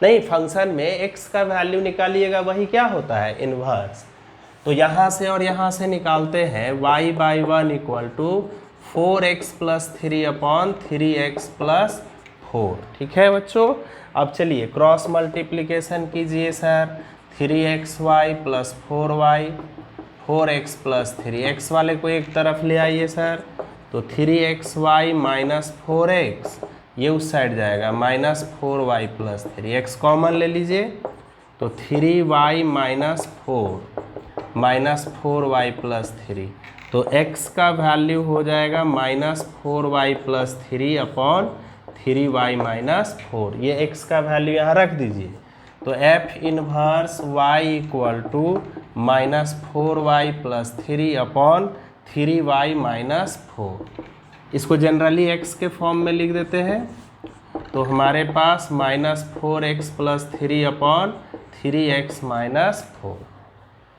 नहीं, फंक्शन में x का वैल्यू निकालिएगा, वही क्या होता है, इन्वर्स। तो यहाँ से और यहाँ से निकालते हैं, y/1 equal to 4x plus 3 upon 3x plus 4, ठीक है बच्चों? अब चलिए क्रॉस मल्टीप्लिकेशन कीजिए sir, 3xy plus 4y, 4x plus 3x वाले को एक तरफ ले आइए सर, तो 3xy माइनस 4x, ये उस साइड जाएगा, minus 4y plus 3x common ले लीजिए, तो 3y minus 4 minus 4y plus 3, तो x का वैल्यू हो जाएगा minus 4y plus 3 upon 3y minus 4। ये x का वैल्यू यहाँ रख दीजिए, तो f inverse y equal to minus 4y plus 3 upon 3y minus 4। इसको जनरली x के फॉर्म में लिख देते हैं, तो हमारे पास minus 4x plus 3 upon 3x minus 4।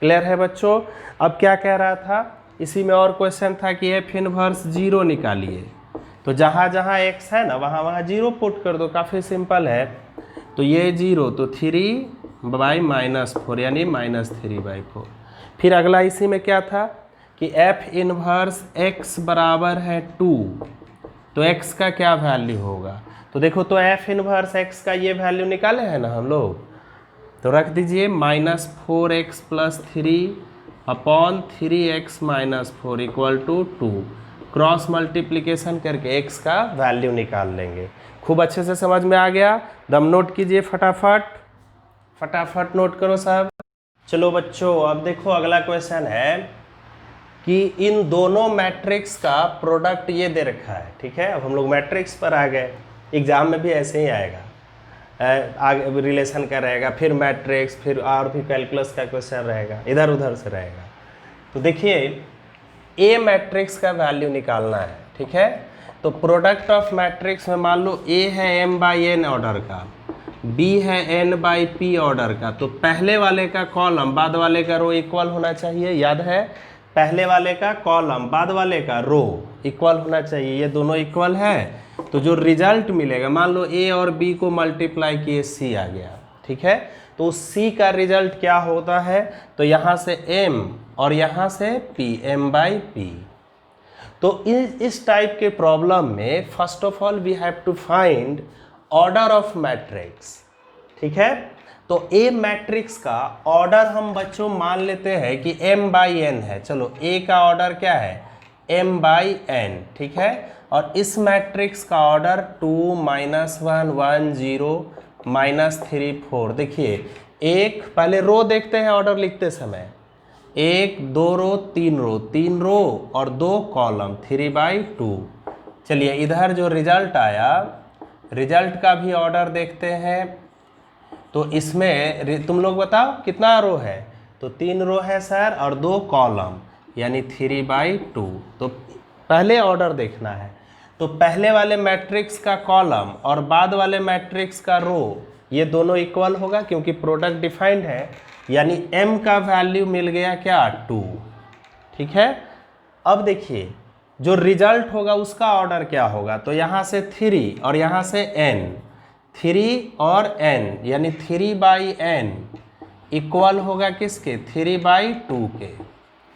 Clear है बच्चों? अब क्या कह रहा था, इसी में और क्वेश्चन था कि f इनवर्स 0 निकालिए, तो जहाँ जहाँ x है ना वहाँ वहाँ 0 पुट कर दो, काफ़ी सिंपल है। तो ये 0, तो 3 माइनस 4 यानी माइनस 3/4। फिर अगला इसी में क्या था कि f इनवर्स x बराबर है 2, तो x का क्या वैल्यू होगा, तो देखो, तो f इनवर्स x का ये वैल्यू निकाले हैं ना हम लोग, तो रख दीजिए minus 4x plus 3 upon 3x minus 4 equal to 2। Cross multiplication करके x का वैल्यू निकाल लेंगे। खूब अच्छे से समझ में आ गया? दम नोट कीजिए फटाफट, फटाफट नोट करो साहब। चलो बच्चों अब देखो अगला क्वेश्चन है कि इन दोनों मैट्रिक्स का प्रोडक्ट ये दे रखा है, ठीक है? अब हम लोग मैट्रिक्स पर आ गए, एग्जाम में भी ऐसे ही आएगा, आगे रिलेशन का रहेगा, फिर मैट्रिक्स, फिर और भी कैलकुलस का क्वेश्चन रहेगा, इधर उधर से रहेगा। तो देखिए ए मैट्रिक्स का वैल्यू निकालना है, ठीक है? तो प्रोडक्ट ऑफ मैट्रिक्स में मान लो ए है m/n ऑर्डर का, b है n/p ऑर्डर का, तो पहले वाले का कॉलम बाद वाले का रो इक्वल होना चाहिए, याद है? पहले वाले का कॉलम बाद वाले का रो इक्वल होना चाहिए, ये दोनों इक्वल है, तो जो रिजल्ट मिलेगा, मान लो a और b को मल्टीप्लाई किए c आ गया, ठीक है? तो c का रिजल्ट क्या होता है, तो यहाँ से m और यहाँ से p, m/p। तो इस टाइप के प्रॉब्लम में first of all we have to find order of matrix, ठीक है? तो ए मैट्रिक्स का ऑर्डर हम बच्चों मान लेते हैं कि m/n है। चलो a का ऑर्डर क्या है, m/n, ठीक है? और इस मैट्रिक्स का ऑर्डर 2 -1 1 0 -3 4। देखिए एक पहले रो देखते हैं ऑर्डर लिखते समय, 1 2 रो 3 रो और 2 कॉलम, 3/2। चलिए इधर जो रिजल्ट आया, रिजल्ट का भी ऑर्डर देखते हैं, तो इसमें तुम लोग बताओ कितना रो है, तो 3 रो है सर और 2 कॉलम यानी 3/2। तो पहले ऑर्डर देखना है, तो पहले वाले मैट्रिक्स का कॉलम और बाद वाले मैट्रिक्स का रो ये दोनों इक्वल होगा क्योंकि प्रोडक्ट डिफाइंड है, यानी m का वैल्यू मिल गया क्या, 2, ठीक है? अब देखिए जो रिजल्ट होगा उसका ऑर्डर क्या होगा, तो यहाँ से 3 और यहाँ से n, 3 और n यानी 3/n इक्वल होगा किसके, 3/2 के।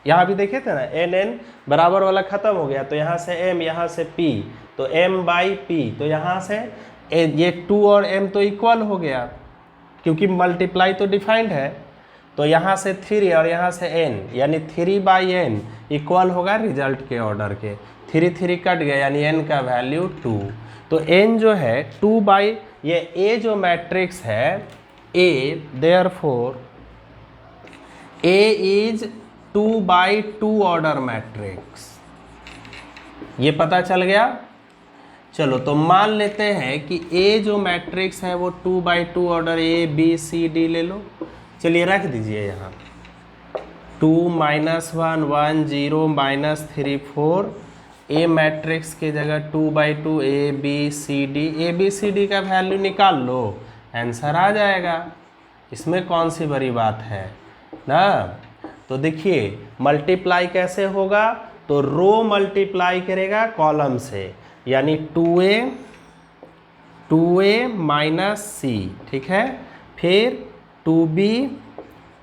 यहाँ भी देखे थे ना n बराबर वाला खत्म हो गया, तो यहाँ से m यहाँ से p, तो m बाई पी, तो यहाँ से ये 2 और m तो इक्वल हो गया क्योंकि मल्टीप्लाई तो डिफाइंड है। तो यहाँ से 3 और यहाँ से n, यानी 3 बाई n इक्वल होगा रिजल्ट के ऑर्डर के। 3 3 कट गया यानी n का वैल्यू 2। तो n जो है 2 बाई, ये a जो मैट्रिक्स है a, therefore a is 2 by 2 order matrix, ये पता चल गया। चलो तो मान लेते हैं कि a जो मैट्रिक्स है वो 2 by 2 order a b c d ले लो। चलिए रख दीजिए यहाँ 2 -1 1 0 -3 4, a मैट्रिक्स के जगह 2 by 2 a b c d का वैल्यू निकाल लो, आंसर आ जाएगा। इसमें कौन सी बड़ी बात है ना। तो देखिए मल्टीप्लाई कैसे होगा, तो रो मल्टीप्लाई करेगा कॉलम से, यानी 2a माइनस सी, ठीक है, फिर 2b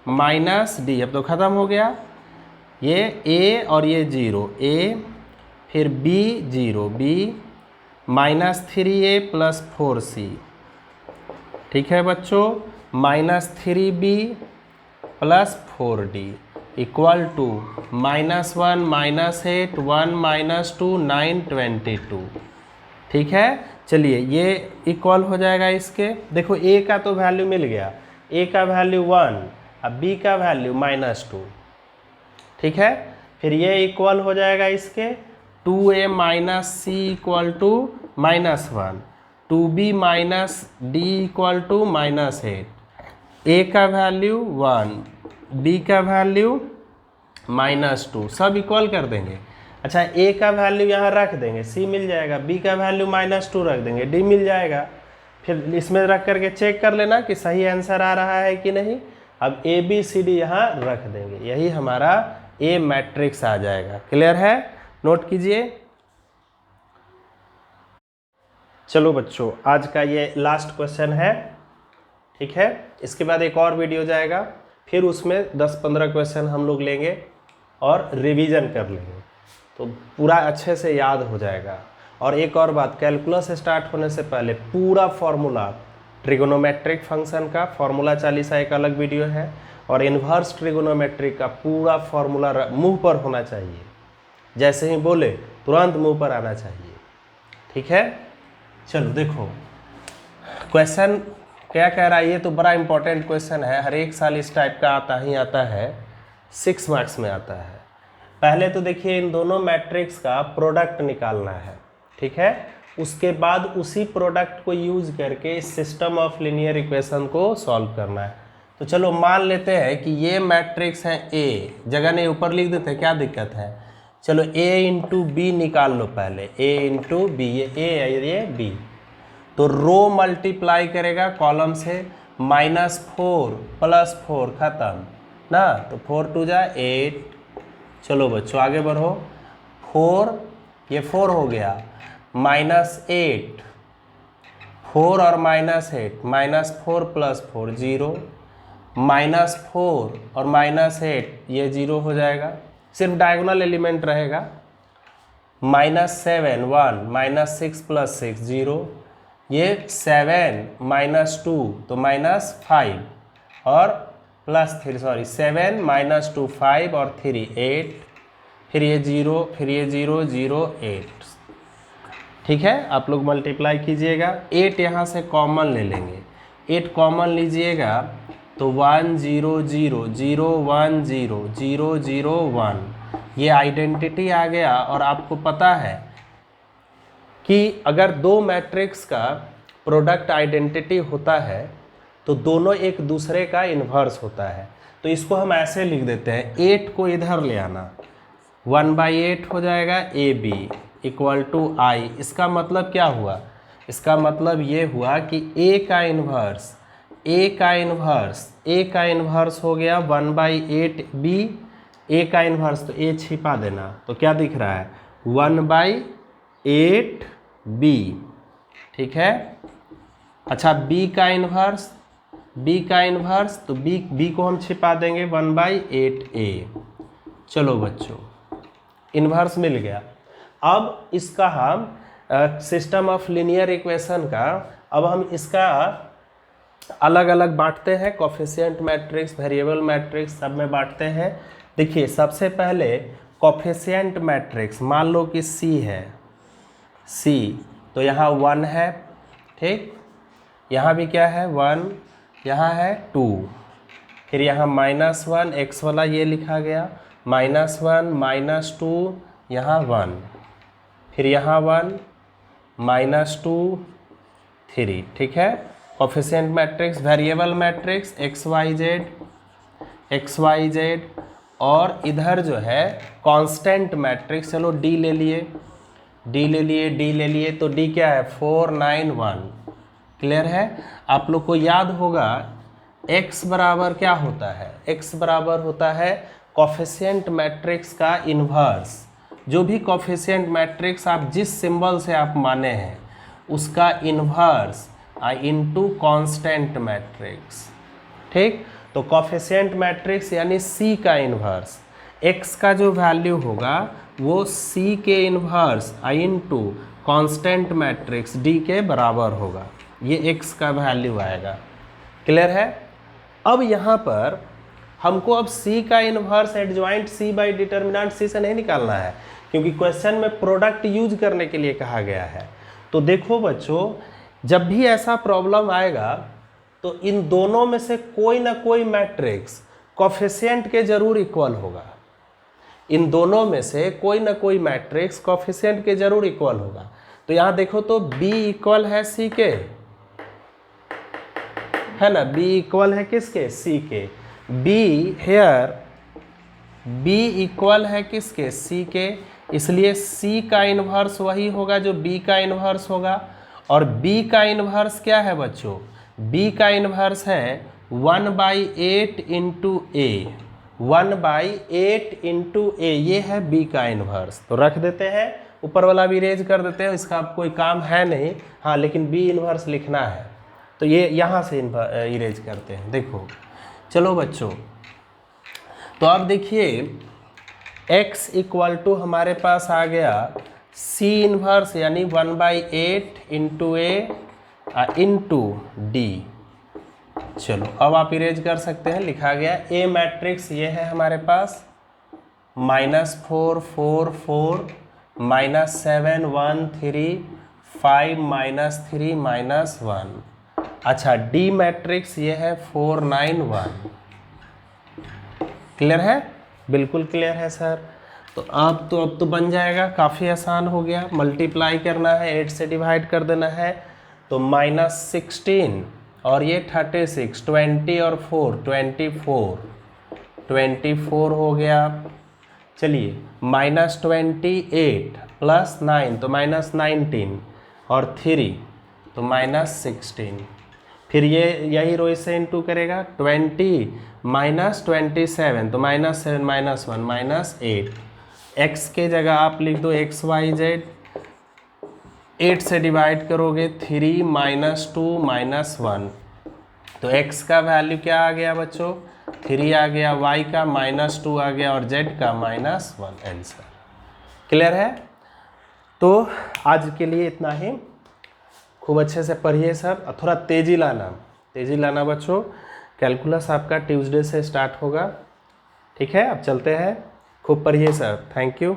माइनस डी, अब तो ख़त्म हो गया, ये a और ये 0 a, फिर b 0 b minus 3a plus 4c, ठीक है बच्चों, minus 3b plus 4d equal to -1 -8 1 -2 9 22, ठीक है। चलिए ये इक्वल हो जाएगा इसके, देखो a का तो वैल्यू मिल गया, a का वैल्यू 1, अब b का वैल्यू -2, ठीक है। फिर ये इक्वल हो जाएगा इसके 2a minus C equal to -1, 2b minus D equal to -8, a का वैल्यू 1, b का वैल्यू -2, सब इक्वल कर देंगे। अच्छा a का वैल्यू यहाँ रख देंगे, c मिल जाएगा, b का वैल्यू -2 रख देंगे, d मिल जाएगा। फिर इसमें रख करके चेक कर लेना कि सही आंसर आ रहा है कि नहीं। अब a b c d यहाँ रख देंगे, यही हमारा a मैट्रिक्स आ जाएगा। क्लियर है, नोट कीजिए। चलो बच्चों आज का ये लास्ट क्वेश्चन है, ठीक है। इसके बाद एक और वीडियो जाएगा, फिर उसमें 10-15 क्वेश्चन हम लोग लेंगे और रिवीजन कर लेंगे, तो पूरा अच्छे से याद हो जाएगा। और एक और बात, कैलकुलस स्टार्ट होने से पहले पूरा फॉर्मूला, ट्रिगोनोमेट्रिक फंक्शन का फॉर्मूला 40 एक अलग वीडियो है, और इन्वर्स ट्रिगोनोमेट्रिक का पूरा फॉर्मूला मुंह पर होना चाहिए, जैसे ही बोले तुरंत मुंह पर आना चाहिए, ठीक है। चलो देखो क्वेश्चन क्या कह रहा है, ये तो बड़ा इंपॉर्टेंट क्वेश्चन है, हर एक साल इस टाइप का आता ही आता है, 6 मार्क्स में आता है। पहले तो देखिए इन दोनों मैट्रिक्स का प्रोडक्ट निकालना है, ठीक है। उसके बाद उसी प्रोडक्ट को यूज करके इस सिस्टम ऑफ लीनियर इक्वेशन को सॉल्व करना है। तो चलो मान लेते हैं कि ये मैट्रिक्स है A, जगह नहीं ऊपर लिख देते, क्या दिक्कत है। चलो A इंटू बी निकाल लो पहले, A इंटू बी, ये A है ये B, तो रो मल्टीप्लाई करेगा कॉलम से, -4 + 4 खत्म ना, तो 4 2 जा 8। चलो बच्चों आगे बढ़ो, 4 ये 4 हो गया, -8, 4 और -8, -4 + 4 0, -4 और -8 ये 0 हो जाएगा, सिर्फ डायगोनल एलिमेंट रहेगा, -7 1, -6 + 6 0, ये 7 -2 तो -5 और +3 सॉरी 7 -2 5 और 3 8, फिर ये 0 फिर ये 0 0 8, ठीक है। आप लोग मल्टीप्लाई कीजिएगा, 8 यहाँ से कॉमन ले लेंगे, 8 कॉमन लीजिएगा तो 1 0 0 0 1 0 0 0 1, ये आइडेंटिटी आ गया। और आपको पता है कि अगर दो मैट्रिक्स का प्रोडक्ट आइडेंटिटी होता है तो दोनों एक दूसरे का इन्वर्स होता है, तो इसको हम ऐसे लिख देते हैं, 8 को इधर ले आना, 1/8 हो जाएगा AB इक्वल टू I। इसका मतलब क्या हुआ, इसका मतलब ये हुआ कि A का इन्वर्स हो गया 1/8B, A का इन्वर्स, तो A छिपा देना, तो क्या दिख रहा है 1/8B, ठीक है। अच्छा B का इन्वर्स, तो B को हम छिपा देंगे 1/8A। चलो बच्चों इन्वर्स मिल गया, अब इसका हम सिस्टम ऑफ लीनियर इक्वेशन का अब हम इसका अलग अलग बांटते हैं, कोफिशिएंट मैट्रिक्स, वेरिएबल मैट्रिक्स सब में बांटते हैं। देखिए सबसे पहले कोफिशिएंट मैट्रिक्स, मान लो कि C है, C तो यहाँ 1 है, ठीक, यहाँ भी क्या है 1, यहाँ है 2, फिर यहाँ -1 x वाला ये लिखा गया, -1 -2 यहाँ 1, फिर यहाँ 1 -2 3, ठीक है। Coefficient matrix, variable matrix X Y Z और इधर जो है कांस्टेंट मैट्रिक्स, चलो D ले लिए, D ले लिए तो D क्या है 4 9 1। क्लियर है। आप लोग को याद होगा x बराबर क्या होता है, x बराबर होता है कोफिशिएंट मैट्रिक्स का इन्वर्स। जो भी कोफिशिएंट मैट्रिक्स आप जिस सिंबल से आप माने हैं उसका इन्वर्स इनटू कांस्टेंट मैट्रिक्स, ठीक। तो कोफिशिएंट मैट्रिक्स यानी C का इन्वर्स, x का जो वैल्यू होगा वो C के inverse into constant matrix D के बराबर होगा, ये x का वैल्यू आएगा। क्लियर है। अब यहाँ पर हमको अब C का inverse adjoint C by determinant C से नहीं निकालना है, क्योंकि क्वेश्चन में प्रोडक्ट यूज करने के लिए कहा गया है। तो देखो बच्चों, जब भी ऐसा प्रॉब्लम आएगा तो इन दोनों में से कोई ना कोई मैट्रिक्स कोफिशिएंट के जरूर इक्वल होगा। इन दोनों में से कोई ना कोई मैट्रिक्स कोफिशिएंट के जरूर इक्वल होगा। तो यहाँ देखो तो B इक्वल है C के, है ना, B इक्वल है किसके, C के। B इक्वल है किसके, C के, इसलिए C का इन्वर्स वही होगा जो B का इन्वर्स होगा। और B का इन्वर्स क्या है बच्चों, B का इन्वर्स है 1/8 इंटू A, 1/8 इंटू A, ये है B का इन्वर्स। तो रख देते हैं, ऊपर वाला भी इरेज कर देते हैं, इसका कोई काम है नहीं, हाँ लेकिन B इन्वर्स लिखना है तो ये यहाँ से इरेज करते हैं। देखो चलो बच्चों, तो अब देखिए x इक्वल टू हमारे पास आ गया C इन्वर्स यानी 1/8 इंटू A इंटू D। चलो अब आप इरेज कर सकते हैं, लिखा गया A मैट्रिक्स ये है हमारे पास -4 4 4 -7 1 3 5 -3 -1। अच्छा D मैट्रिक्स ये है 4 9 1। क्लियर है, बिल्कुल क्लियर है सर। तो अब तो बन जाएगा, काफ़ी आसान हो गया। मल्टीप्लाई करना है, 8 से डिवाइड कर देना है, तो -16 और ये 36, 20 और 4 24 हो गया। चलिए -28 + 9 तो -19 और 3 तो -16। फिर ये यही रो इससे इंटू करेगा, 20 -27 तो -7 -1 -8। x के जगह आप लिख दो XYZ, 8 से डिवाइड करोगे 3 -2 -1, तो x का वैल्यू क्या आ गया बच्चों, 3 आ गया, y का -2 आ गया और z का -1 आंसर। क्लियर है। तो आज के लिए इतना ही, खूब अच्छे से पढ़िए सर, और थोड़ा तेज़ी लाना बच्चों। कैलकुलस आपका ट्यूसडे से स्टार्ट होगा, ठीक है। अब चलते हैं, खूब पढ़िए सर, थैंक यू।